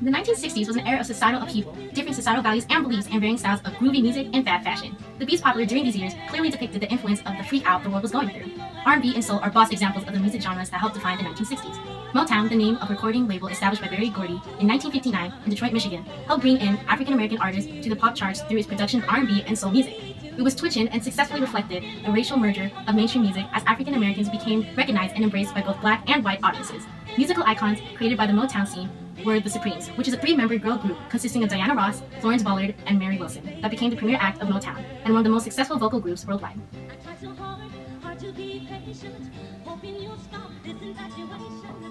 The 1960s was an era of societal upheaval, different societal values and beliefs, and varying styles of groovy music and fad fashion. The beats popular during these years clearly depicted the influence of the freak out the world was going through. R&B and soul are boss examples of the music genres that helped define the 1960s. Motown, the name of a recording label established by Berry Gordy in 1959 in Detroit, Michigan, helped bring in African-American artists to the pop charts through its production of R&B and soul music. It was twitching and successfully reflected the racial merger of mainstream music as African Americans became recognized and embraced by both black and white audiences. Musical icons created by the Motown scene were the Supremes, which is a three-member girl group consisting of Diana Ross, Florence Ballard, and Mary Wilson, that became the premier act of Motown, and one of the most successful vocal groups worldwide.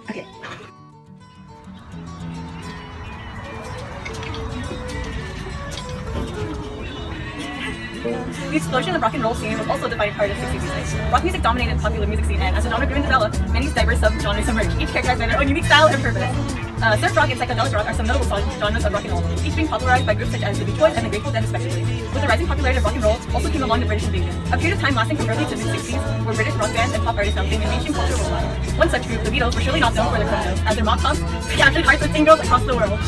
Okay. The explosion of the rock and roll scene was also a defining part of 60s music. Rock music dominated the popular music scene, and as the genre grew and developed, many diverse sub-genres emerged, each characterized by their own unique style and purpose. Surf rock and psychedelic rock are some notable genres of rock and roll, each being popularized by groups such as the Beach Boys and the Grateful Dead respectively. With the rising popularity of rock and roll, also came along the British invasion, a period of time lasting from early to mid-60s, where British rock bands and pop artists found fame in mainstream culture worldwide. One such group, the Beatles, were surely not known for their chronos, as their mock-tops captured hearts of teen girls across the world.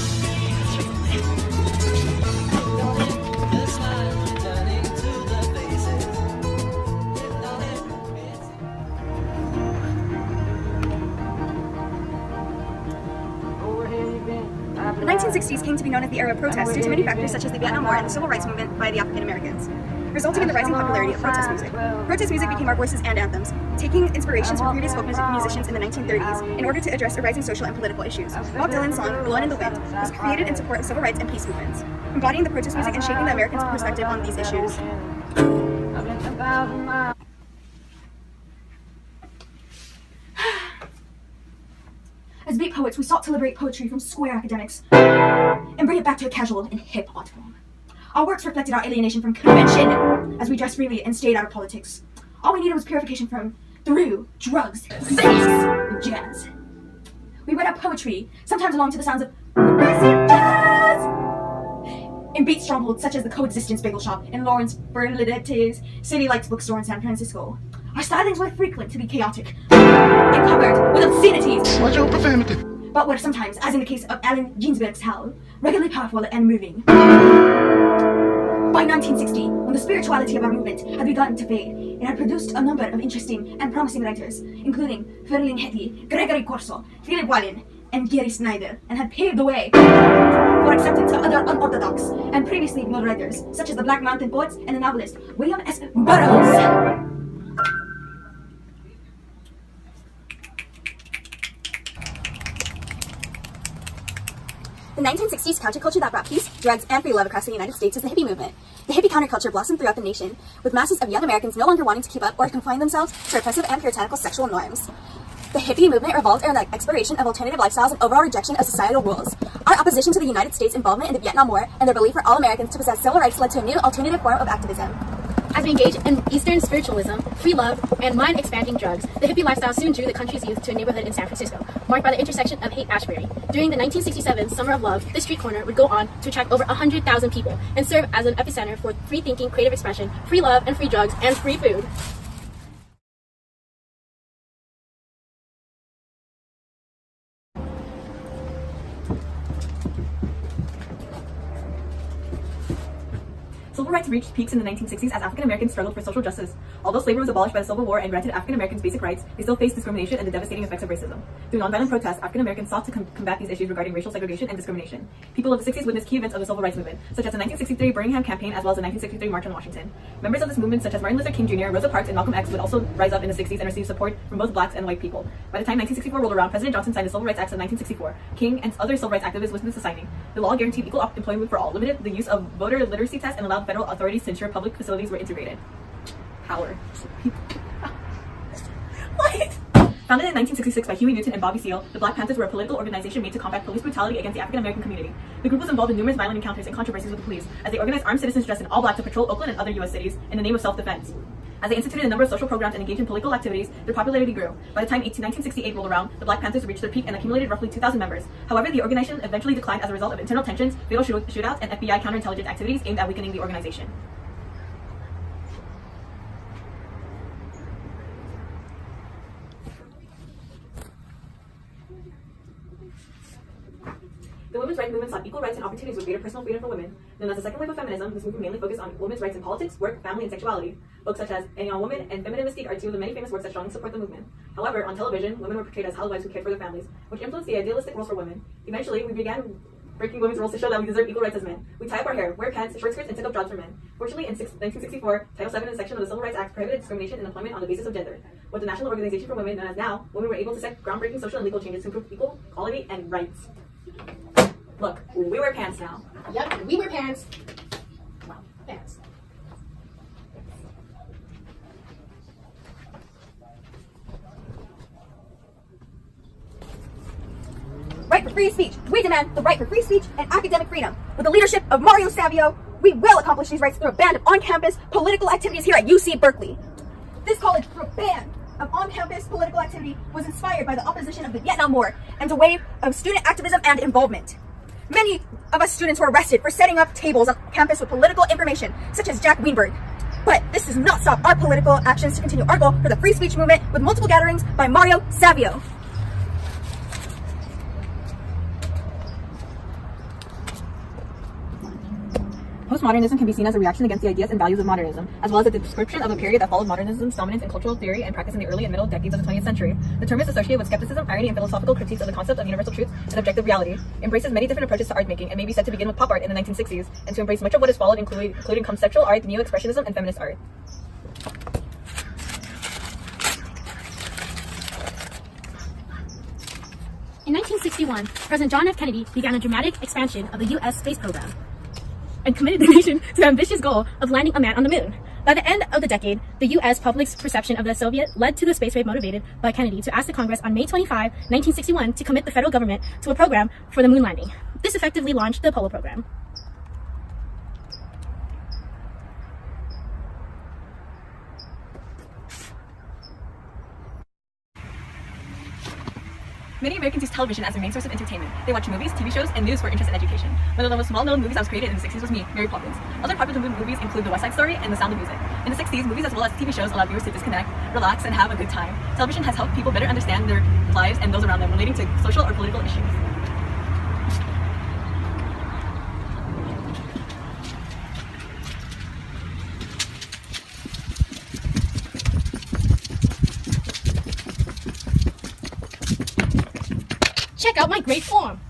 The 1960s came to be known as the era of protest due to many factors such as the Vietnam War and the Civil Rights Movement by the African Americans, resulting in the rising popularity of protest music. Protest music became our voices and anthems, taking inspirations from previous folk musicians in the 1930s in order to address rising social and political issues. Bob Dylan's song "Blowin' in the Wind" was created in support of civil rights and peace movements, embodying the protest music and shaping the Americans' perspective on these issues. As beat poets, we sought to liberate poetry from square academics and bring it back to a casual and hip art form. Our works reflected our alienation from convention as we dressed freely and stayed out of politics. All we needed was purification through drugs, sex, and jazz. We read our poetry, sometimes along to the sounds of progressive jazz, in beat strongholds such as the Coexistence Bagel Shop in Lawrence Bernadette's City Lights bookstore in San Francisco. Our stylings were frequent to be chaotic and covered with obscenities. Watch your profanity. But were sometimes, as in the case of Allen Ginsberg's Howl, regularly powerful and moving. By 1960, when the spirituality of our movement had begun to fade, it had produced a number of interesting and promising writers, including Ferlin Hetty, Gregory Corso, Philip Wallin, and Gary Snyder, and had paved the way for acceptance of other unorthodox and previously ignored writers, such as the Black Mountain Poets and the novelist William S. Burroughs. The 1960s counterculture that brought peace, drugs, and free love across the United States is the hippie movement. The hippie counterculture blossomed throughout the nation, with masses of young Americans no longer wanting to keep up or confine themselves to oppressive and puritanical sexual norms. The hippie movement revolved around the exploration of alternative lifestyles and overall rejection of societal rules. Our opposition to the United States' involvement in the Vietnam War and their belief for all Americans to possess civil rights led to a new alternative form of activism. As we engaged in Eastern spiritualism, free love, and mind-expanding drugs, the hippie lifestyle soon drew the country's youth to a neighborhood in San Francisco, marked by the intersection of Haight-Ashbury. During the 1967 Summer of Love, this street corner would go on to attract over 100,000 people and serve as an epicenter for free thinking, creative expression, free love, and free drugs, and free food. Civil rights reached peaks in the 1960s as African Americans struggled for social justice. Although slavery was abolished by the Civil War and granted African Americans basic rights, they still faced discrimination and the devastating effects of racism. Through nonviolent protests, African Americans sought to combat these issues regarding racial segregation and discrimination. People of the 60s witnessed key events of the Civil Rights Movement, such as the 1963 Birmingham Campaign as well as the 1963 March on Washington. Members of this movement, such as Martin Luther King Jr., Rosa Parks, and Malcolm X, would also rise up in the 60s and receive support from both blacks and white people. By the time 1964 rolled around, President Johnson signed the Civil Rights Acts of 1964. King and other civil rights activists witnessed the signing. The law guaranteed equal employment for all, limited the use of voter literacy tests, and allowed federal authorities to ensure public facilities were integrated. Power. Founded in 1966 by Huey Newton and Bobby Seale, the Black Panthers were a political organization made to combat police brutality against the African American community. The group was involved in numerous violent encounters and controversies with the police, as they organized armed citizens dressed in all black to patrol Oakland and other U.S. cities in the name of self-defense. As they instituted a number of social programs and engaged in political activities, their popularity grew. By the time 1968 rolled around, the Black Panthers reached their peak and accumulated roughly 2,000 members. However, the organization eventually declined as a result of internal tensions, fatal shootouts, and FBI counterintelligence activities aimed at weakening the organization. The women's rights movement sought equal rights and opportunities with greater personal freedom for women. Known as the second wave of feminism, this movement mainly focused on women's rights in politics, work, family, and sexuality. Books such as A Young Woman and Feminine Mystique are two of the many famous works that strongly support the movement. However, on television, women were portrayed as housewives who cared for their families, which influenced the idealistic roles for women. Eventually, we began breaking women's roles to show that we deserve equal rights as men. We tie up our hair, wear pants, short skirts, and take up jobs for men. Fortunately, in 1964, Title VII, section of the Civil Rights Act, prohibited discrimination in employment on the basis of gender. With the National Organization for Women, known as NOW, women were able to set groundbreaking social and legal changes to improve equality and rights. Look, we wear pants now. Yep, we wear pants. Wow, pants. Right for free speech. We demand the right for free speech and academic freedom. With the leadership of Mario Savio, we will accomplish these rights through a band of on-campus political activities here at UC Berkeley. This college, through a band of on-campus political activity, was inspired by the opposition of the Vietnam War and a wave of student activism and involvement. Many of us students were arrested for setting up tables on campus with political information, such as Jack Weinberg. But this does not stop our political actions to continue our goal for the free speech movement with multiple gatherings by Mario Savio. Postmodernism can be seen as a reaction against the ideas and values of modernism, as well as a description of a period that followed modernism's dominance in cultural theory and practice in the early and middle decades of the 20th century. The term is associated with skepticism, irony, and philosophical critiques of the concept of universal truth and objective reality, embraces many different approaches to art making, and may be said to begin with pop art in the 1960s, and to embrace much of what has followed, including conceptual art, neo-expressionism, and feminist art. In 1961, President John F. Kennedy began a dramatic expansion of the U.S. space program and committed the nation to the ambitious goal of landing a man on the moon. By the end of the decade, the U.S. public's perception of the Soviet led to the space race motivated by Kennedy to ask the Congress on May 25, 1961 to commit the federal government to a program for the moon landing. This effectively launched the Apollo program. Many Americans use television as their main source of entertainment. They watch movies, TV shows, and news for interest in education. One of the most well-known movies that was created in the 60s was Mary Poppins. Other popular movies include The West Side Story and The Sound of Music. In the 60s, movies as well as TV shows allowed viewers to disconnect, relax, and have a good time. Television has helped people better understand their lives and those around them relating to social or political issues. Check out my great form.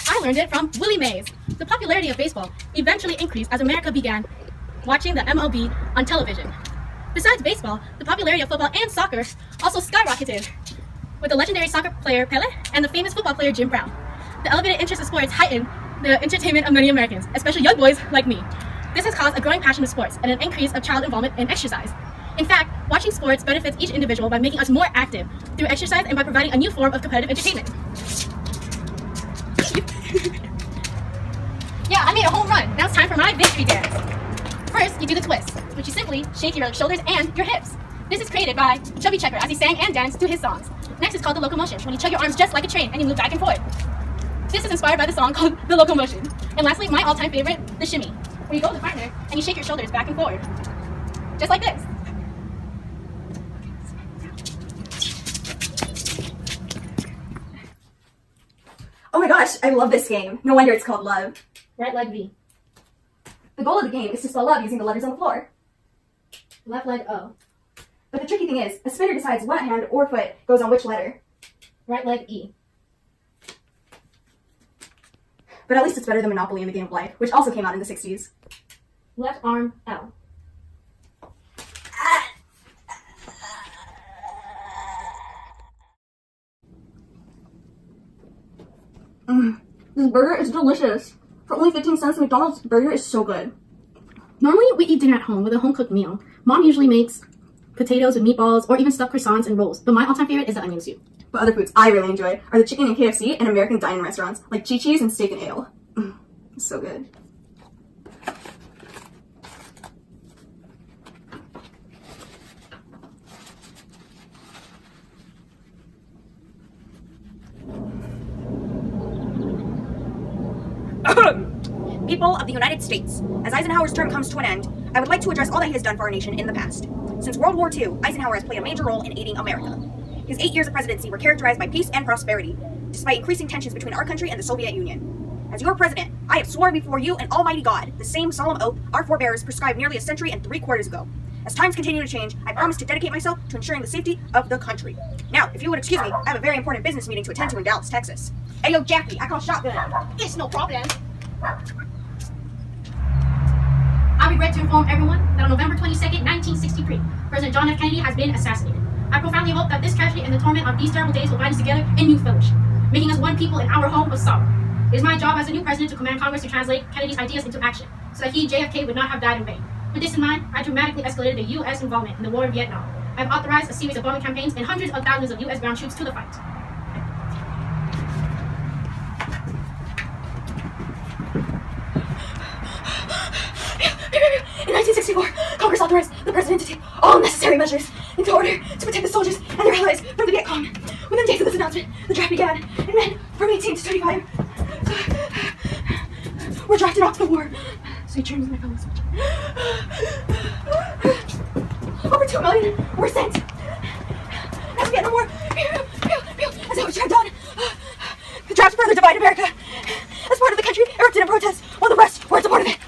I learned it from Willie Mays. The popularity of baseball eventually increased as America began watching the MLB on television. Besides baseball, the popularity of football and soccer also skyrocketed with the legendary soccer player Pelé and the famous football player Jim Brown. The elevated interest in sports heightened the entertainment of many Americans, especially young boys like me. This has caused a growing passion for sports and an increase of child involvement in exercise. In fact, watching sports benefits each individual by making us more active through exercise and by providing a new form of competitive entertainment. Yeah, I made a home run. Now it's time for my victory dance. First, you do the twist, which you simply shake your shoulders and your hips. This is created by Chubby Checker as he sang and danced to his songs. Next is called the locomotion, when you chug your arms just like a train and you move back and forth. This is inspired by the song called The Locomotion. And lastly, my all-time favorite, the shimmy, where you go with a partner and you shake your shoulders back and forward. Just like this. Oh my gosh, I love this game. No wonder it's called Love. Right leg V. The goal of the game is to spell love using the letters on the floor. Left leg O. But the tricky thing is, a spinner decides what hand or foot goes on which letter. Right leg E. But at least it's better than Monopoly and the Game of Life, which also came out in the 60s. Left arm L. This burger is delicious. For only 15 cents, the McDonald's burger is so good. Normally, we eat dinner at home with a home-cooked meal. Mom usually makes potatoes with meatballs, or even stuffed croissants and rolls. But my all-time favorite is the onion soup. But other foods I really enjoy are the chicken in KFC and American dine-in restaurants, like Chi-Chi's and Steak and Ale. So good. People of the United States, as Eisenhower's term comes to an end, I would like to address all that he has done for our nation in the past. Since World War II, Eisenhower has played a major role in aiding America. His 8 years of presidency were characterized by peace and prosperity, despite increasing tensions between our country and the Soviet Union. As your president, I have sworn before you and Almighty God the same solemn oath our forebears prescribed nearly a century and 3/4 ago. As times continue to change, I promise to dedicate myself to ensuring the safety of the country. Now, if you would excuse me, I have a very important business meeting to attend to in Dallas, Texas. Hey, yo, Jackie, I call shotgun. It's no problem. I regret to inform everyone that on November 22nd, 1963, President John F. Kennedy has been assassinated. I profoundly hope that this tragedy and the torment of these terrible days will bind us together in new fellowship, making us one people in our home of sorrow. It is my job as a new president to command Congress to translate Kennedy's ideas into action, so that he, JFK, would not have died in vain. With this in mind, I dramatically escalated the U.S. involvement in the war in Vietnam. I have authorized a series of bombing campaigns and hundreds of thousands of U.S. ground troops to the fight. In 1964, Congress authorized the president to take all necessary measures into order to protect the soldiers and their allies from the Viet Cong. Within days of this announcement, the draft began, and men from 18 to 25 were drafted off to the war. So you my fellow soldiers. Over 2 million were sent. As we get no more, as I was dragged on, the draft further divided America. As part of the country erupted in protest, while the rest were in support of it.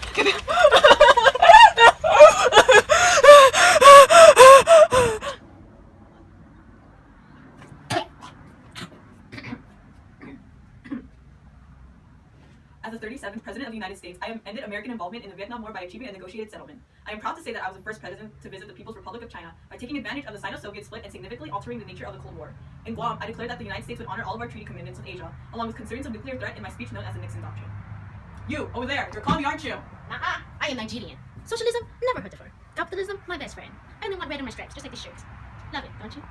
As the 37th President of the United States, I have ended American involvement in the Vietnam War by achieving a negotiated settlement. I am proud to say that I was the first president to visit the People's Republic of China by taking advantage of the Sino-Soviet split and significantly altering the nature of the Cold War. In Guam, I declared that the United States would honor all of our treaty commitments with Asia, along with concerns of nuclear threat in my speech known as the Nixon Doctrine. You, over there, you're calling me, aren't you? I am Nigerian. Socialism never heard of her. Capitalism, my best friend. I only want red on my stripes, just like this shirt. Love it, don't you?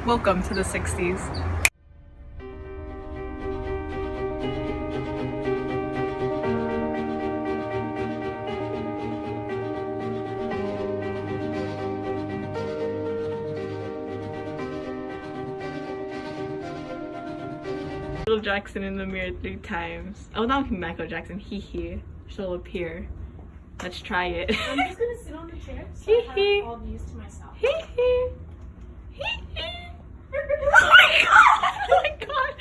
Welcome to the 60s. Michael Jackson in the mirror 3 times. Oh, not Michael Jackson, hee. She'll appear. Let's try it. I'm just gonna sit on the chair so I have all these to myself. Oh my god! Oh my god!